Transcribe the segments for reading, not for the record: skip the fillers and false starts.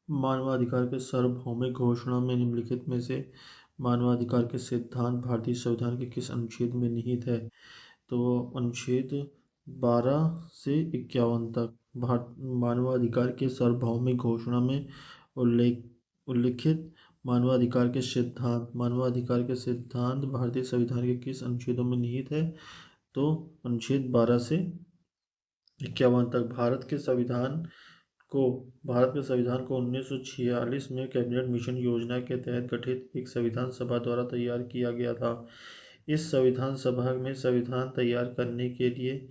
मानवाधिकार के सार्वभौमिक घोषणा में निम्नलिखित में से मानवाधिकार के सिद्धांत भारतीय संविधान के किस अनुच्छेद में निहित है? तो अनुच्छेद 12 से 51 तक मानवाधिकार के सार्वभौमिक घोषणा में उल्लिखित मानवाधिकार के सिद्धांत भारतीय संविधान के किस अनुच्छेदों में निहित है? तो अनुच्छेद 12 से 51 तक। भारत के संविधान को 1946 में कैबिनेट मिशन योजना के तहत गठित एक संविधान सभा द्वारा तैयार किया गया था। इस संविधान सभा में संविधान तैयार करने के लिए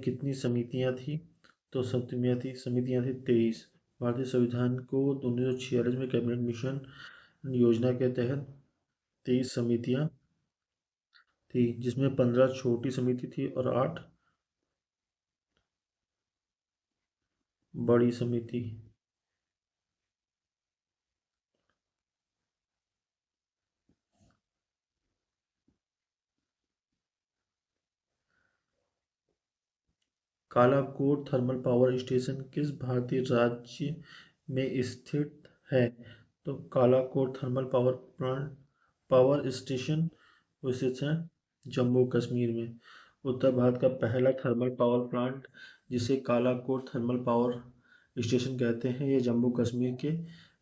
कितनी समितियां थी? तो समितियां थी 23। भारतीय संविधान को 1946 में कैबिनेट मिशन योजना के तहत 23 समितियां थी, जिसमें 15 छोटी समिति थी और 8 बड़ी समिति। कालाकोट थर्मल पावर स्टेशन किस भारतीय राज्य में स्थित है? तो कालाकोट थर्मल पावर स्टेशन स्थित है जम्मू कश्मीर में। उत्तर भारत का पहला थर्मल पावर प्लांट जिसे कालाकोट थर्मल पावर स्टेशन कहते हैं, यह जम्मू कश्मीर के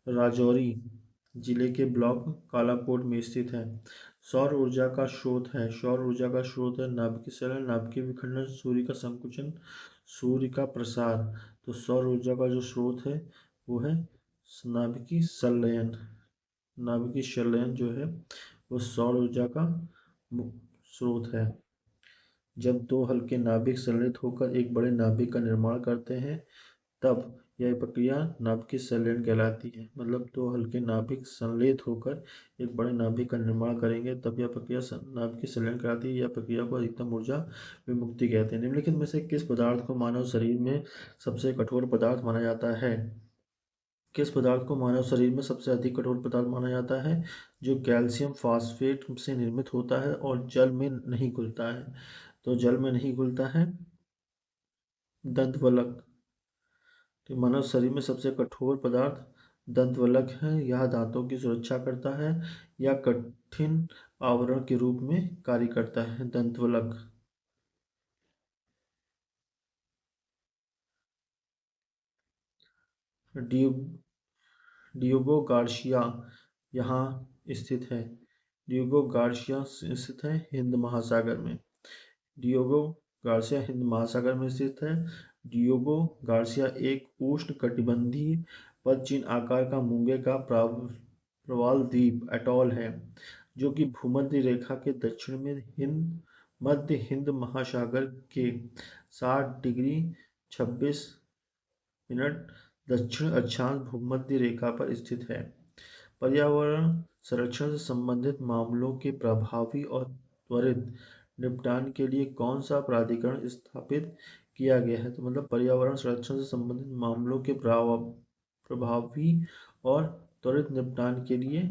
राजौरी जिले के ब्लॉक कालाकोट में स्थित है। सौर ऊर्जा का स्रोत है नाभिकीय संलयन, नाभिकीय विखंडन, सूर्य का संकुचन, सूर्य का प्रसार। तो सौर ऊर्जा का जो स्रोत है वो है नाभिकीय संलयन। नाभिकीय संलयन जो है वो सौर ऊर्जा का स्रोत है। जब दो हल्के नाभिक संलयित होकर एक बड़े नाभिक का निर्माण करते हैं तब यह प्रक्रिया नाभिकीय संलयन कहलाती है। मतलब दो हल्के नाभिक संलयित होकर एक बड़े नाभिक का निर्माण करेंगे तब यह प्रक्रिया नाभिकीय संलयन कहलाती है। यह प्रक्रिया को अधिकतम ऊर्जा विमुक्ति कहते हैं। निम्नलिखित में से किस पदार्थ को मानव शरीर में सबसे कठोर पदार्थ माना जाता है? किस पदार्थ को मानव शरीर में सबसे अधिक कठोर पदार्थ माना जाता है? जो कैल्शियम फास्फेट से निर्मित होता है और जल में नहीं घुलता है। तो जल में नहीं घुलता है दंतवल्क। तो मानव शरीर में सबसे कठोर पदार्थ दंतवल्क है। यह दांतों की सुरक्षा करता है या कठिन आवरण के रूप में कार्य करता है। दंतवल्क। डियोगो गार्सिया यहाँ स्थित है। डियोगो गार्सिया स्थित है हिंद महासागर में। डियोगो गार्सिया हिंद महासागर में स्थित है। डियोगो गार्सिया एक उष्णकटिबंधीय पदचिह्न आकार का मूंगे का प्रवाल द्वीप एटॉल है, जो कि भूमध्य रेखा के दक्षिण में मध्य हिंद महासागर के 60 डिग्री 26 मिनट दक्षिण अक्षांश भूमध्य रेखा पर स्थित है। पर्यावरण संरक्षण से संबंधित मामलों के प्रभावी और त्वरित निपटान के लिए कौन सा प्राधिकरण स्थापित किया गया है? तो मतलब पर्यावरण संरक्षण से संबंधित मामलों के प्रभावी और त्वरित निपटान के लिए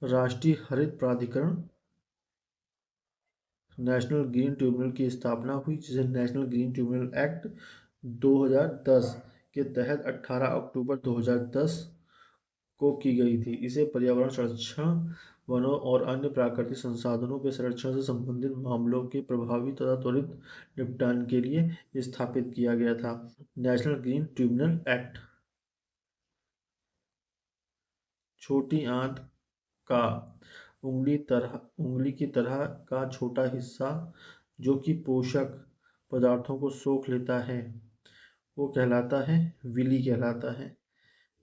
राष्ट्रीय हरित प्राधिकरण नेशनल ग्रीन ट्रिब्यूनल की स्थापना हुई, जिसे नेशनल ग्रीन ट्रिब्यूनल एक्ट 2010 के तहत 18 अक्टूबर 2010 को की गई थी। इसे पर्यावरण संरक्षण, वनों और अन्य प्राकृतिक संसाधनों के संरक्षण से संबंधित मामलों के प्रभावी तथा त्वरित निपटान के लिए स्थापित किया गया था। National green tribunal act. छोटी आंत का उंगली की तरह का छोटा हिस्सा जो कि पोषक पदार्थों को सोख लेता है वो कहलाता है विली कहलाता है।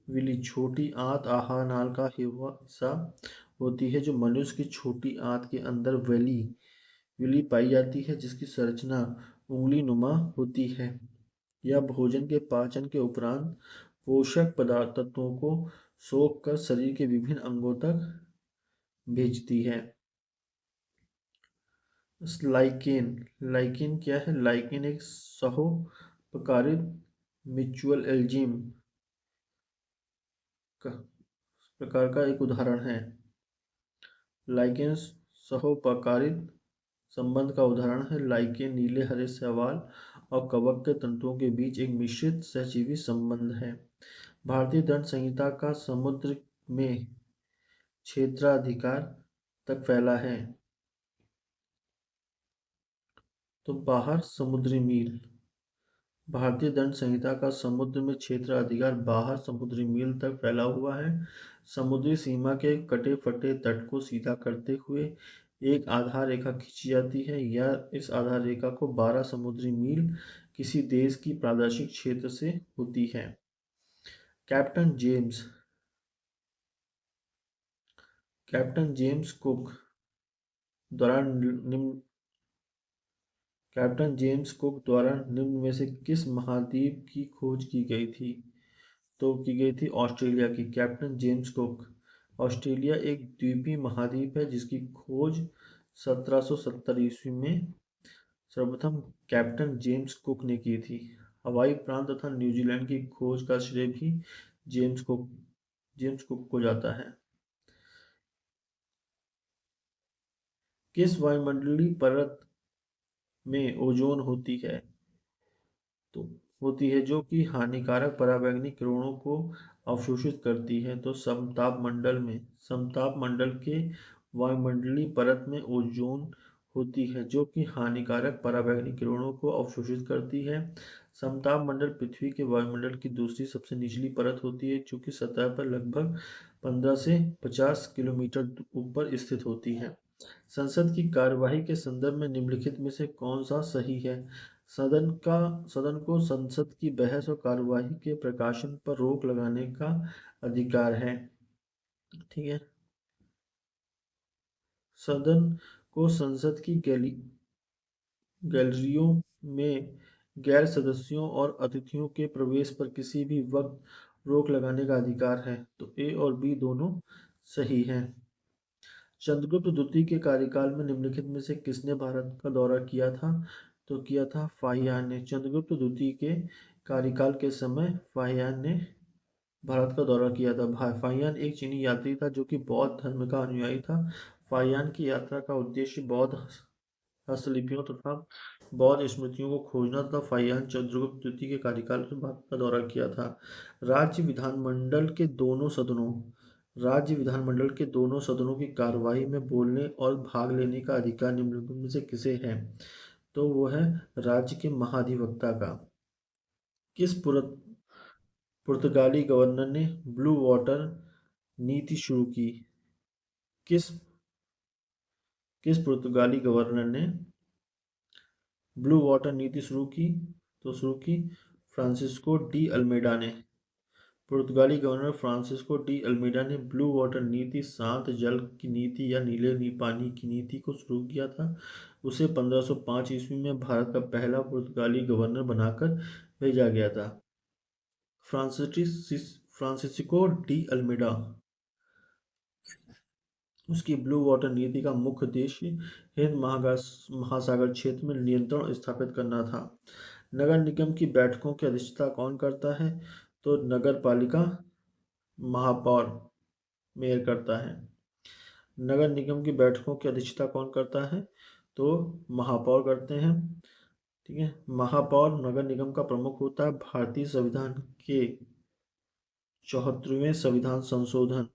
विली छोटी आंत आहार नाल का हिस्सा होती है जो मनुष्य की छोटी आंत के अंदर विली पाई जाती है, जिसकी संरचना उंगली नुमा होती है। यह भोजन के पाचन के उपरांत पोषक पदार्थ तत्वों को सोख कर शरीर के विभिन्न अंगों तक भेजती है। लाइकेन क्या है? लाइकेन एक सहोपकारित म्यूचुअल एंजाइम प्रकार का एक उदाहरण है। लाइकेन सहोपकारित संबंध का उदाहरण है। लाइकेन नीले हरे शैवाल और कवक के तंतुओं के बीच एक मिश्रित सहजीवी संबंध है। भारतीय दंड संहिता का समुद्र में क्षेत्राधिकार तक फैला है। तो बाहर समुद्री मील। भारतीय दंड संहिता का समुद्र में क्षेत्र अधिकार बाहर समुद्री मील तक फैला हुआ है। समुद्री सीमा के कटे फटे तट को सीधा करते हुए एक आधार रेखा खींची जाती है या इस आधार रेखा को 12 समुद्री मील किसी देश की प्रादेशिक क्षेत्र से होती है। Captain James captain James cook द्वारा निम्न कैप्टन जेम्स कुक द्वारा निम्न में से किस महाद्वीप की खोज की गई थी? तो की गई थी ऑस्ट्रेलिया की। Captain James cook. ऑस्ट्रेलिया एक द्वीपीय महाद्वीप है जिसकी खोज 1770 ईस्वी में सर्वप्रथम कैप्टन जेम्स कुक ने की थी। हवाई प्रांत तथा न्यूजीलैंड की खोज का श्रेय भी जेम्स कुक को जाता है। किस वायुमंडलीय परत में ओजोन होती है? तो होती है जो कि हानिकारक पराबैंगनी किरणों को अवशोषित करती है। तो समताप मंडल के वायुमंडलीय परत में ओजोन होती है जो कि हानिकारक पराबैंगनी किरणों को अवशोषित करती है। समताप मंडल पृथ्वी के वायुमंडल की दूसरी सबसे निचली परत होती है जो कि सतह पर लगभग 15 से 50 किलोमीटर ऊपर स्थित होती है। संसद की कार्यवाही के संदर्भ में निम्नलिखित में से कौन सा सही है? सदन को संसद की बहस और कार्यवाही के प्रकाशन पर रोक लगाने का अधिकार है। ठीक है। सदन को संसद की गैलरियों में गैर सदस्यों और अतिथियों के प्रवेश पर किसी भी वक्त रोक लगाने का अधिकार है। तो ए और बी दोनों सही हैं। चंद्रगुप्त द्वितीय के कार्यकाल में निम्नलिखित में से किसने भारत का दौरा किया था? तो किया था फाहियान ने। चंद्रगुप्त द्वितीय के कार्यकाल के समय फाहियान ने भारत का दौरा किया था। फाहियान एक चीनी यात्री था जो कि बौद्ध धर्म का अनुयायी था। फाहियान की यात्रा का उद्देश्य बौद्ध हस्तलिपियों तथा बौद्ध स्मृतियों को खोजना तथा फाहियान चंद्रगुप्त द्वितीय के कार्यकाल में भारत का दौरा किया था। राज्य विधानमंडल के दोनों सदनों राज्य विधानमंडल के दोनों सदनों की कार्यवाही में बोलने और भाग लेने का अधिकार निम्नलिखित में से किसे है? तो वो है राज्य के महाधिवक्ता का। किस पुर्तगाली गवर्नर ने ब्लू वाटर नीति शुरू की? किस किस पुर्तगाली गवर्नर ने ब्लू वाटर नीति शुरू की? तो शुरू की फ्रांसिस्को डी अल्मेडा ने। पुर्तगाली गवर्नर फ्रांसिस्को डी अल्मेडा ने ब्लू वाटर नीति शांत जल की नीति या नीले पानी की नीति को शुरू किया था। उसे 1505 ईस्वी में भारत का पहला पुर्तगाली गवर्नर बनाकर भेजा गया था। Francisco de Almeida. उसकी ब्लू वाटर नीति का मुख्य उद्देश्य हिंद महासागर क्षेत्र में नियंत्रण स्थापित करना था। नगर निगम की बैठकों की अध्यक्षता कौन करता है? तो नगर पालिका महापौर मेयर करता है। नगर निगम की बैठकों की अध्यक्षता कौन करता है? तो महापौर करते हैं। ठीक है। महापौर नगर निगम का प्रमुख होता है। भारतीय संविधान के 74वें संविधान संशोधन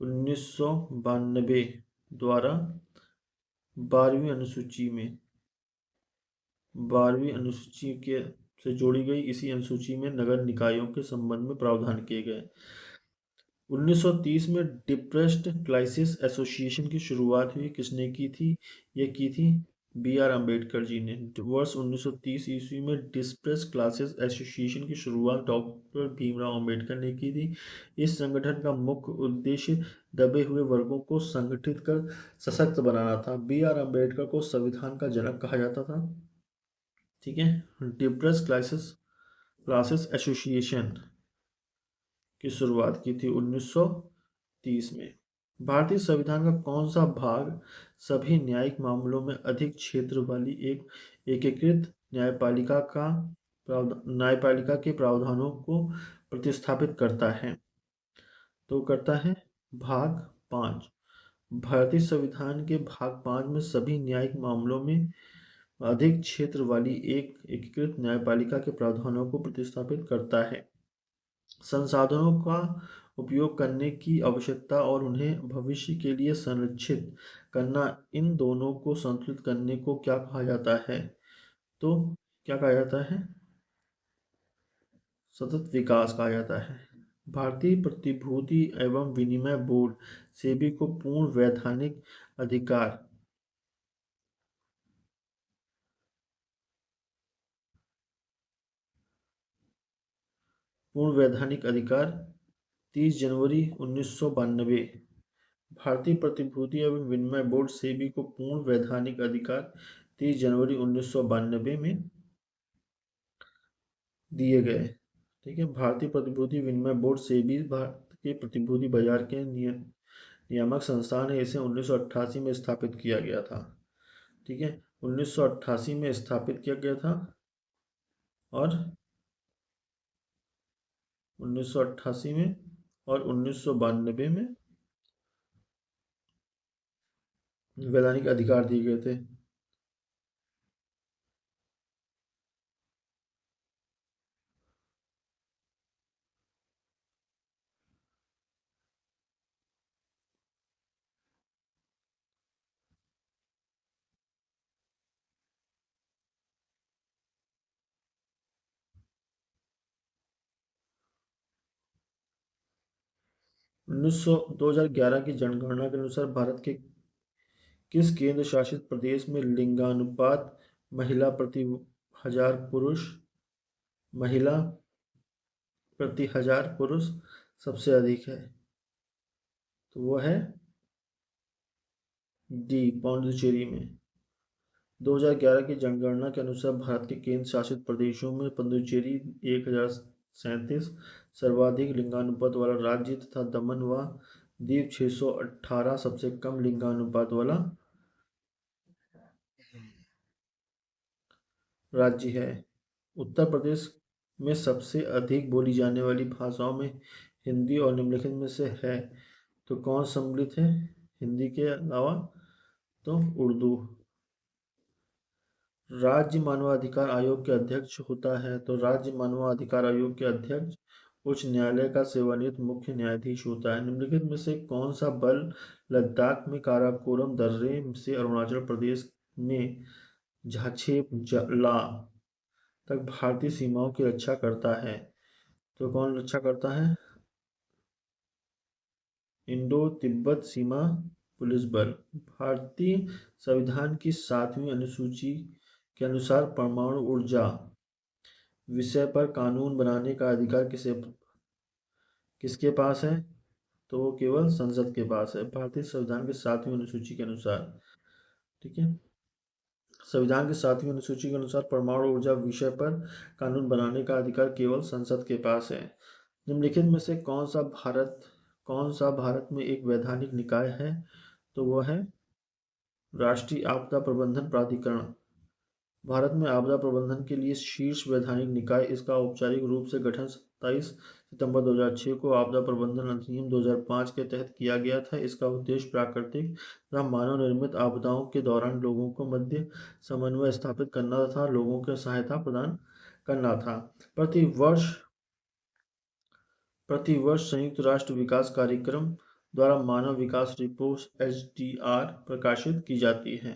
1992 द्वारा 12वीं अनुसूची के से जोड़ी गई। इसी अनुसूची में नगर निकायों के संबंध में प्रावधान किए गए। 1930 में डिप्रेस्ड क्लासेस एसोसिएशन की शुरुआत हुई। किसने की थी? ये की थी B.R. अम्बेडकर जी ने। वर्ष 1930 ईस्वी में डिप्रेस्ड क्लासेस एसोसिएशन की शुरुआत डॉक्टर भीमराव अम्बेडकर ने की थी। इस संगठन का मुख्य उद्देश्य दबे हुए वर्गों को संगठित कर सशक्त बनाना था। B.R. अम्बेडकर को संविधान का जनक कहा जाता था। ठीक है। डिप्रेस्ड क्लासेस एसोसिएशन की शुरुआत की थी 1930 में। भारतीय संविधान का कौन सा भाग सभी न्यायिक मामलों में अधिक क्षेत्र वाली एक एकीकृत न्यायपालिका के प्रावधानों को प्रतिस्थापित करता है? तो करता है भाग 5। भारतीय संविधान के भाग 5 में सभी न्यायिक मामलों में अधिक क्षेत्र वाली एक एकीकृत न्यायपालिका के प्रावधानों को प्रतिस्थापित करता है। संसाधनों का उपयोग करने की आवश्यकता और उन्हें भविष्य के लिए संरक्षित करना, इन दोनों को संतुलित करने को क्या कहा जाता है? तो क्या कहा जाता है? सतत विकास कहा जाता है। भारतीय प्रतिभूति एवं विनिमय बोर्ड सेबी को अधिकार पूर्ण वैधानिक अधिकार 30 जनवरी 1992। भारतीय प्रतिभूति एवं विनिमय बोर्ड सेबी को पूर्ण वैधानिक अधिकार 30 जनवरी 1992 में दिए गए। ठीक है, भारतीय प्रतिभूति विनिमय बोर्ड सेबी भारत के प्रतिभूति बाजार के नियामक संस्थान है। इसे 1988 में स्थापित किया गया था। ठीक है, 1988 में स्थापित किया गया था और 1988 में और 1992 में वैधानिक अधिकार दिए गए थे। 2011 की जनगणना के अनुसार भारत के किस केंद्र शासित प्रदेश में लिंगानुपात महिला प्रति हजार पुरुष महिला प्रति हजार पुरुष सबसे अधिक है? तो वो है डी, पौंडुचेरी में। 2011 की जनगणना के अनुसार भारत के केंद्र शासित प्रदेशों में पुडुचेरी 1037 सर्वाधिक लिंगानुपात वाला राज्य तथा दमन व दीव 618 सबसे कम लिंगानुपात वाला राज्य है। उत्तर प्रदेश में सबसे अधिक बोली जाने वाली भाषाओं में हिंदी और निम्नलिखित में से है तो कौन सम्मिलित है हिंदी के अलावा? तो उर्दू। राज्य मानवाधिकार आयोग के अध्यक्ष होता है तो राज्य मानवाधिकार आयोग के अध्यक्ष उच्च न्यायालय का सेवानिवृत्त मुख्य न्यायाधीश होता है। निम्नलिखित में से कौन सा बल लद्दाख में काराकोरम दर्रे से अरुणाचल प्रदेश में झाछेपला तक भारतीय सीमाओं की रक्षा करता है? तो कौन रक्षा करता है? इंडो तिब्बत सीमा पुलिस बल। भारतीय संविधान की 7वीं अनुसूची के अनुसार परमाणु ऊर्जा विषय पर कानून बनाने का अधिकार किसके पास है? तो वो केवल संसद के पास है, भारतीय संविधान की 7वीं अनुसूची के अनुसार। ठीक है, संविधान की 7वीं अनुसूची के अनुसार परमाणु ऊर्जा विषय पर कानून बनाने का अधिकार केवल संसद के पास है। निम्नलिखित में से कौन सा भारत में एक वैधानिक निकाय है? तो वह है राष्ट्रीय आपदा प्रबंधन प्राधिकरण। भारत में आपदा प्रबंधन के लिए शीर्ष वैधानिक निकाय इसका औपचारिक रूप से गठन 27 सितंबर 2006 को आपदा प्रबंधन अधिनियम 2005 के तहत किया गया था। इसका उद्देश्य प्राकृतिक तथा मानव निर्मित आपदाओं के दौरान लोगों को मध्य समन्वय स्थापित करना तथा लोगों को सहायता प्रदान करना था। प्रतिवर्ष संयुक्त राष्ट्र विकास कार्यक्रम द्वारा मानव विकास रिपोर्ट (HDR) प्रकाशित की जाती है।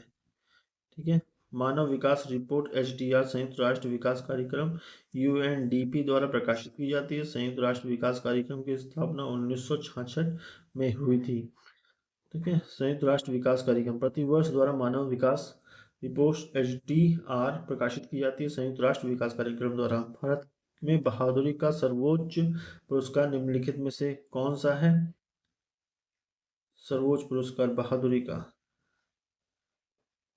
ठीक है, मानव विकास रिपोर्ट (HDR) संयुक्त राष्ट्र विकास कार्यक्रम UNDP द्वारा प्रकाशित की जाती है। संयुक्त राष्ट्र विकास कार्यक्रम की स्थापना 1966 में हुई थी। ठीक है, संयुक्त राष्ट्र विकास कार्यक्रम प्रतिवर्ष द्वारा मानव विकास रिपोर्ट HDR प्रकाशित की जाती है संयुक्त राष्ट्र विकास कार्यक्रम द्वारा। भारत में बहादुरी का सर्वोच्च पुरस्कार निम्नलिखित में से कौन सा है? सर्वोच्च पुरस्कार बहादुरी का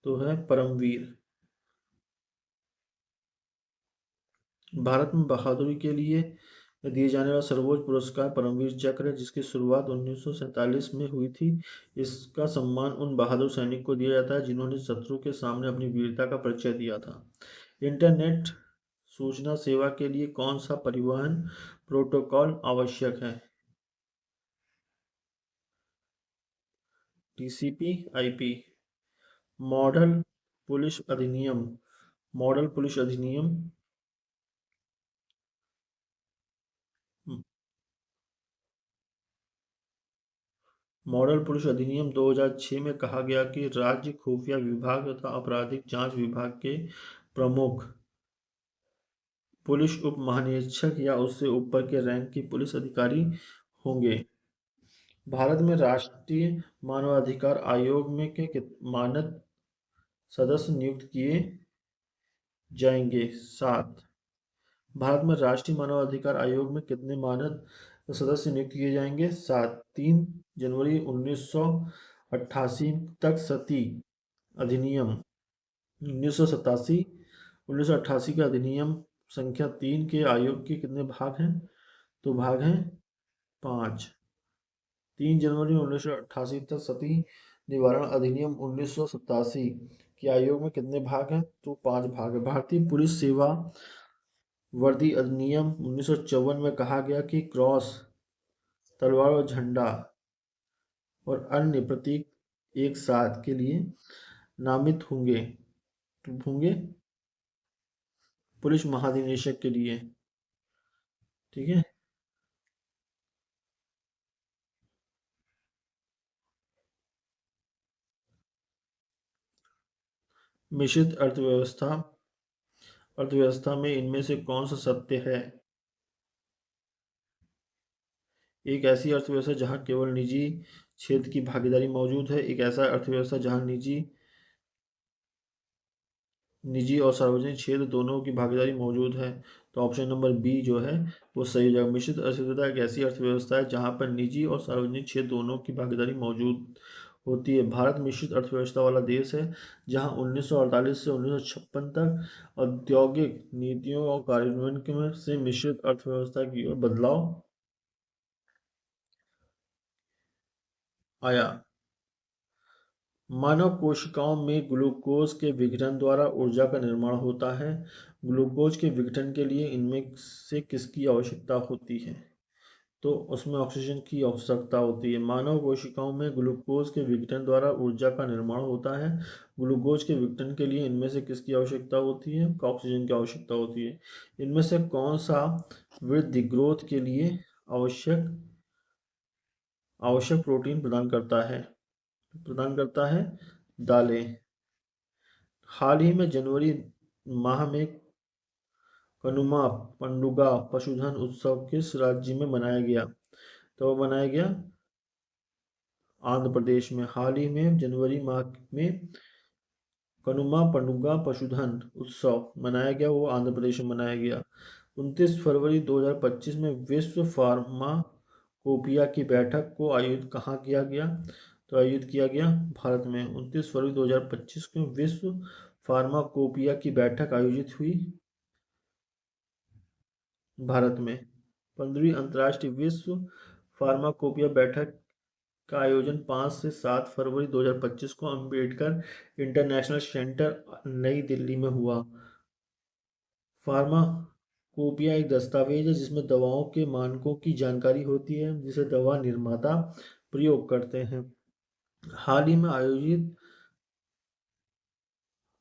तो है परमवीर। भारत में बहादुरी के लिए दिए जाने वाला सर्वोच्च पुरस्कार परमवीर चक्र है जिसकी शुरुआत 1947 में हुई थी। इसका सम्मान उन बहादुर सैनिक को दिया जाता है जिन्होंने शत्रु के सामने अपनी वीरता का परिचय दिया था। इंटरनेट सूचना सेवा के लिए कौन सा परिवहन प्रोटोकॉल आवश्यक है? TCP/IP। मॉडल पुलिस अधिनियम मॉडल पुलिस अधिनियम मॉडल पुलिस अधिनियम 2006 में कहा गया कि राज्य खुफिया विभाग तथा आपराधिक जांच विभाग के प्रमुख पुलिस उप महानिरीक्षक या उससे ऊपर के रैंक के पुलिस अधिकारी होंगे। भारत में राष्ट्रीय मानवाधिकार आयोग में के मानद सदस्य नियुक्त किए जाएंगे? 7। भारत में राष्ट्रीय मानवाधिकार आयोग में कितने मानद सदस्य नियुक्त किए जाएंगे? 7। 3 जनवरी 1988 तक सती अधिनियम 1987 1988 के अधिनियम संख्या 3 के आयोग के कितने भाग हैं? तो भाग हैं 5। 3 जनवरी 1988 तक सती निवारण अधिनियम 1987 के आयोग में कितने भाग हैं? तो 5 भाग है। भारतीय पुलिस सेवा वर्दी अधिनियम 1954 में कहा गया कि क्रॉस, तलवार और झंडा और अन्य प्रतीक एक साथ के लिए नामित होंगे पुलिस महानिदेशक के लिए। ठीक है। मिश्रित अर्थव्यवस्था में इनमें से कौन सा सत्य है? एक ऐसी अर्थव्यवस्था जहां केवल निजी क्षेत्र की भागीदारी मौजूद है। एक ऐसा अर्थव्यवस्था जहां निजी और सार्वजनिक क्षेत्र दोनों की भागीदारी मौजूद है। तो ऑप्शन नंबर बी जो है वो सही हो जाएगा। मिश्रित अर्थव्यवस्था एक ऐसी अर्थव्यवस्था है जहां पर निजी और सार्वजनिक क्षेत्र दोनों की भागीदारी मौजूद होती है। भारत मिश्रित अर्थव्यवस्था वाला देश है जहां 1948 से 1956 तक औद्योगिक नीतियों और कार्यान्वयन से मिश्रित अर्थव्यवस्था की ओर बदलाव आया। मानव कोशिकाओं में ग्लूकोज के विघटन द्वारा ऊर्जा का निर्माण होता है। ग्लूकोज के विघटन के लिए इनमें से किसकी आवश्यकता होती है? तो उसमें ऑक्सीजन की आवश्यकता होती है। मानव कोशिकाओं में ग्लूकोज के विघटन द्वारा ऊर्जा का निर्माण होता है। ग्लूकोज के विघटन के लिए इनमें से किसकी आवश्यकता होती है? ऑक्सीजन की आवश्यकता होती है। इनमें से कौन सा वृद्धि ग्रोथ के लिए आवश्यक आवश्यक प्रोटीन प्रदान करता है? दालें। हाल ही में जनवरी माह में कनुमा पंडुगा पशुधन उत्सव किस राज्य में मनाया गया? तो वो मनाया गया आंध्र प्रदेश में। हाल ही में जनवरी माह में कनुमा पंडुगा पशुधन उत्सव मनाया गया, वो आंध्र प्रदेश में मनाया गया। 29 फरवरी 2025 में विश्व फार्माकोपिया की बैठक को आयोजित कहाँ किया गया? तो आयोजित किया गया भारत में। 29 फरवरी 2025 में विश्व फार्माकोपिया की बैठक आयोजित हुई भारत में। 15वीं अंतर्राष्ट्रीय विश्व फार्माकोपिया बैठक का आयोजन 5 से 7 फरवरी 2025 को अंबेडकर इंटरनेशनल सेंटर नई दिल्ली में हुआ। फार्माकोपिया एक दस्तावेज है जिसमें दवाओं के मानकों की जानकारी होती है जिसे दवा निर्माता प्रयोग करते हैं। हाल ही में आयोजित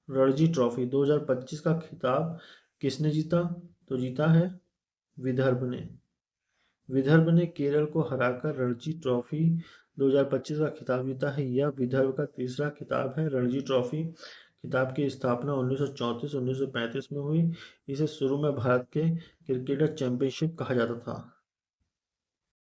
रणजी ट्रॉफी 2025 का खिताब किसने जीता? तो जीता है विदर्भ ने। विदर्भ ने केरल को हराकर रणजी ट्रॉफी 2025 का खिताब जीता है। यह विदर्भ का तीसरा खिताब है। रणजी ट्रॉफी खिताब की स्थापना 1934-1935 में हुई। इसे शुरू में भारत के क्रिकेटर चैंपियनशिप कहा जाता था।